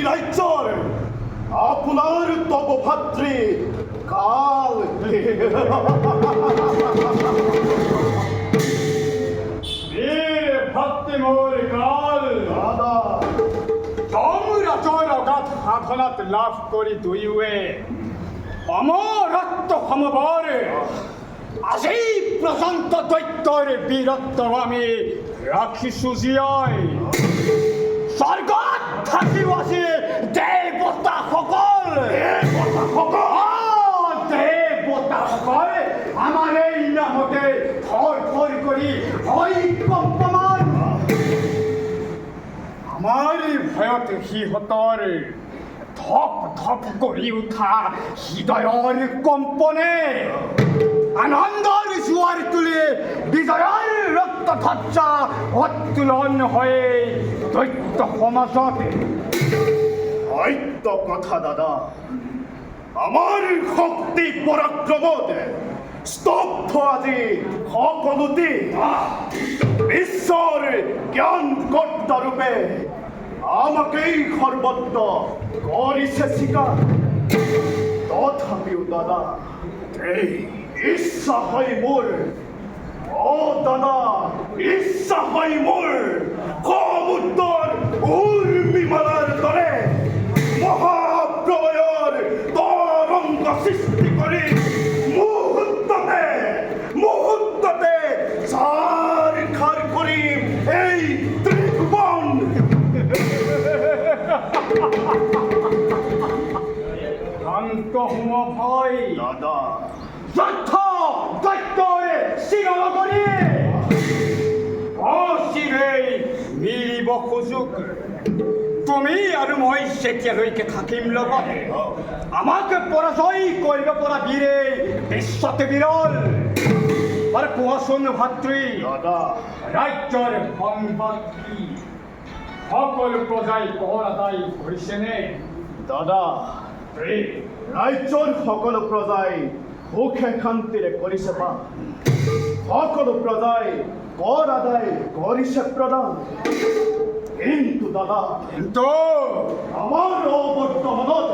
ৰাজ্যৰ আপনাৰ তব ভাতৃ কাল ভক্তি মোৰ কাল দাদা তোমৰা জগৎ সাধনাত লাভ কৰি দুয়োৱে অমৰত্ব সমবৰ আজি পৰ্যন্ত দৈত্যৰ বীৰত্ব আমি ৰাখিছোঁ জীয়াই স্বৰ্গত থাকিব আজি দেৱতাসকল দেৱতাসকল আমাৰ এই নামতে থৰ থৰ কৰি ভূমিকম্পমান আমাৰ ভয়ত সিহঁতৰ ধপ ধপ কৰি উঠা হৃদয়ৰ কম্পনে আনন্দৰ জোৱাৰ তুলি বিজয়ৰ ৰক্ত ধ্বজা উত্তোলন হৈ দৈত্য সমাজত হয়তো কথা দাদা আমার শক্তি পরাক্রমত স্তব্ধ আজি সকলোতে ঈশ্বর জ্ঞান কর্তা রূপে আমাকেই সর্বত্র করিছে স্বীকার তথাপিও দাদা এই ইচ্ছা হয় মোর ও দাদা ইচ্ছা হয় মোর সমুদ্র উর্মিমালার তলে মহাপ্রলয়ের তরঙ্গ সৃষ্টি করে মুহূর্ততে মুহূর্ততে সার খার করি এই ত্রিভুবন শান্ত হুম ভয় দাদা যথ দৈত্যৰে চিৰল কৰি অচিৰেই মিলিব সুযোগ তুমি আৰু মই যেতিয়ালৈকে থাকিম লগত আমাক পৰাজয় কৰিব পৰা বীৰে বিশ্বতে বিৰল আৰু কোৱাচোন ভাতৃ দাদা ৰাজ্যৰ সংবাদ কি সকলো প্ৰজাই কৰ আদায় কৰিছেনে দাদা ৰাজ্যৰ সকলো প্ৰজাই সুখে শান্তিৰে কৰিছে বা সকলো প্ৰজাই কৰ আদায় কৰিছে প্ৰদান কিন্তু দাদা কিন্তু আমাৰ বৰ্তমানত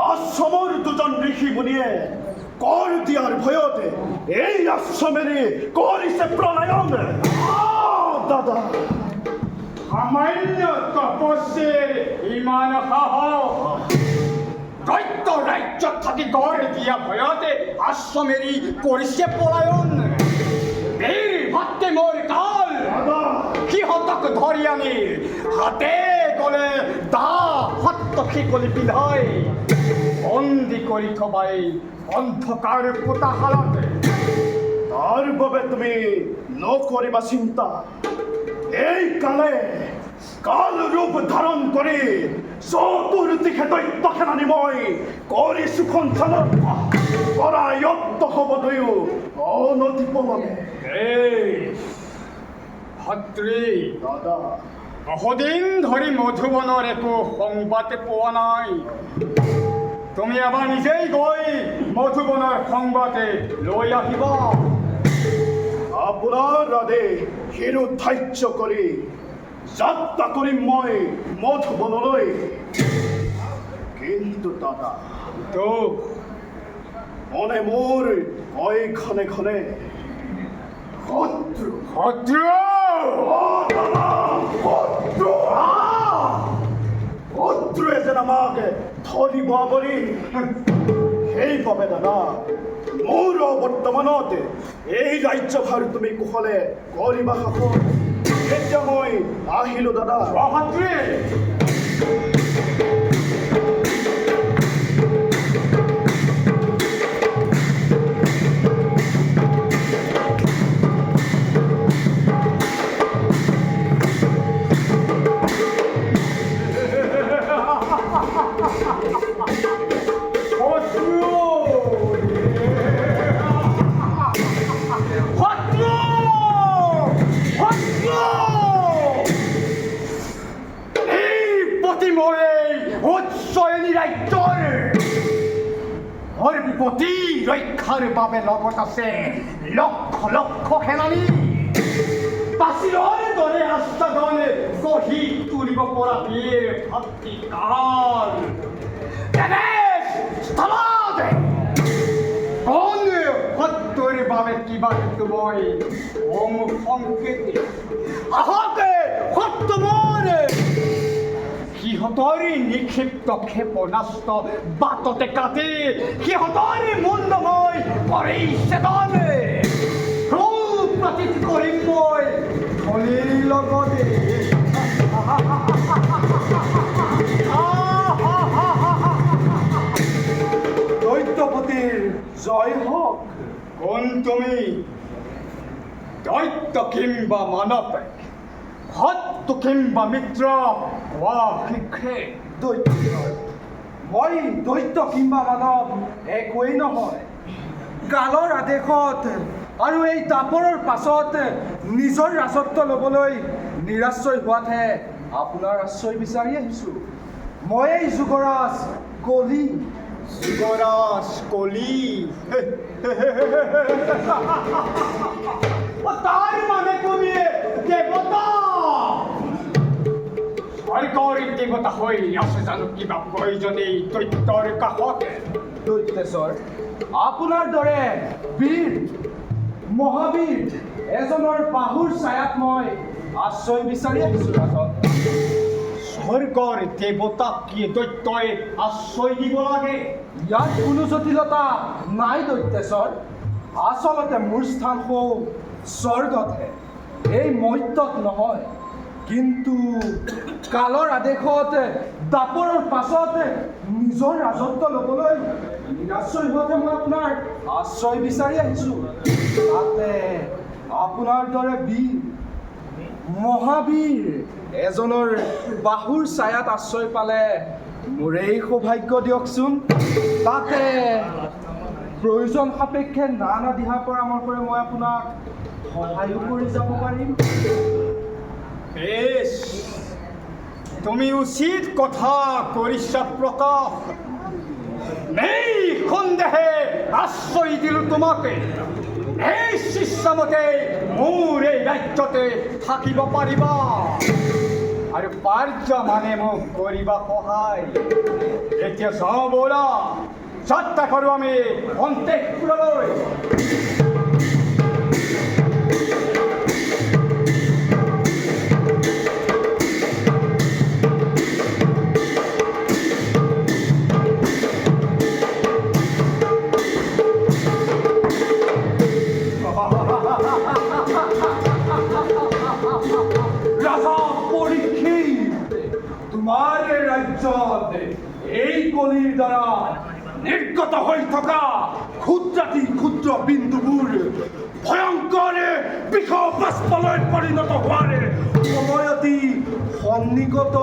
আশ্ৰমৰ দুজন ঋষি মুনিয়ে কৰ দিয়াৰ ভয়তে এই আশ্ৰমেৰে কৰিছে প্ৰণয়ন দাদা সামান্য তপস্যেৰ ইমান সাহস দৈত্য ৰাজ্যত থাকি গঢ় দিয়া ভয়তে আশ্ৰম এৰি কৰিছে পলায়ন বীৰ ভাতৃ মোৰ কাল সিহঁতক ধৰি আনি হাতে গলে দা হাত শিকলি পিন্ধাই বন্দী কৰি থবাই অন্ধকাৰ পোতাশালতে তাৰ বাবে তুমি নকৰিবা চিন্তা এই কালে কাল ৰূপ ধাৰণ কৰি চতুৰ্দিশে দৈত্য সেনানি মই কৰিছো সঞ্চালন পৰায়ত্ত হ'ব দুয়ো অনতিপলমে ভাতৃ দাদা বহুদিন ধৰি মধুবনৰ একো সংবাদ পোৱা নাই তুমি এবাৰ নিজেই গৈ মধুবনৰ সংবাদে লৈ আহিবা আপোনাৰ ৰাধে শিৰোধাৰ্য কৰি যাত্ৰা কৰিম মই মধুবনলৈ কিন্তু দাদা তো মনে মোৰ কয় ক্ষণে ক্ষণে শত্ৰু ভদ্ৰ শত্ৰুৱে যেন আমাক ধৰিব বুলি সেইবাবে দাদা মোৰ বৰ্তমানত এই ৰাজ্যভাৰ তুমি কুশলে কৰিবা শাসন এতিয়া মই আহিলো দাদা ভাতৃ বিপত্তি ৰক্ষাৰ বাবে লগত আছে লক্ষ লক্ষ সেনানী বাচিৰৰ দৰে আস্থাধন গঢ়ি তুলিব পৰা বীৰ ভক্তিকাল তেনে স্থলত কোন সত্যৰ বাবে কিবা মই সংকেত আহতে সত্য মোৰ সিহঁতৰি নিক্ষিপ্ত ক্ষেপণাস্ত্ৰ বাটতে কাটি সিহঁতৰি মুণ্ডময় পৰিছেদন প্ৰতিত কৰিম মই ধনীৰ লগতে দৈত্যপতিৰ জয় হওক। কোন তুমি দৈত্য কিম্বা মানৱ সত্য কিম্বা মিত্ৰ কোৱা শীঘ্ৰে দৈত্য মই দৈত্য কিম্বা মানৱ একোৱেই নহয়। কালৰ আদেশত আৰু এই দাপৰৰ পাছত নিজৰ ৰাজত্ব ল'বলৈ নিৰাশ্ৰয় হোৱাতহে আপোনাৰ আশ্ৰয় বিচাৰি আহিছোঁ। মই এই যুৱৰাজ কলি। যুৱৰাজ কলি তাৰ মানে তুমি দেৱতা স্বৰ্গৰ দেৱতা হৈ আছে জানো কিবা প্ৰয়োজনেই দৈত্যৰ কাষতে দৈত্যেশ্বৰ আপোনাৰ দৰে বীৰ মহাবীৰ এজনৰ বাহুৰ ছায়াত মই আশ্ৰয় বিচাৰি আহিছোঁ ৰাজত। স্বৰ্গৰ দেৱতাক কি দৈত্যই আশ্ৰয় দিব লাগে? ইয়াত কোনো জটিলতা নাই দৈত্যেশ্বৰ। আচলতে মোৰ স্থান হ'ল স্বৰ্গতহে, এই মৰ্ত্যত নহয়। কিন্তু কালৰ আদেশত দাপৰৰ পাছত নিজৰ ৰাজত্ব ল'বলৈ নিৰাশ্ৰয় হোৱাতে মই আপোনাৰ আশ্ৰয় বিচাৰি আহিছোঁ। তাতে আপোনাৰ দৰে বীৰ মহাবীৰ এজনৰ বাহুৰ ছায়াত আশ্ৰয় পালে মোৰেই সৌভাগ্য দিয়কচোন। তাতে প্ৰয়োজন সাপেক্ষে নানা দিহা পৰামৰ্শৰে মই আপোনাক সহায়ো কৰি যাব পাৰিম। বেশ তুমি উচিত কথা কৰিছা প্ৰকাশ। এই সন্দেহে আশ্ৰয় দিলোঁ তোমাকে। এই শিষ্যমতে মোৰ এই ৰাজ্যতে থাকিব পাৰিবা আৰু পাৰ্য মানে মোক কৰিবা সহায়। এতিয়া যাওঁ ব'লা, যাত্ৰা কৰোঁ আমি অন্তঃপুৰলৈ। তোমাৰ ৰাজ্যত এই কলিৰ দ্বাৰা নিৰ্গত হৈ থকা ক্ষুদ্ৰাতি ক্ষুদ্ৰ বিন্দুবোৰ ভয়ংকৰ বিষ বাষ্পলৈ পৰিণত হোৱাৰ সময় অতি সন্নিকট।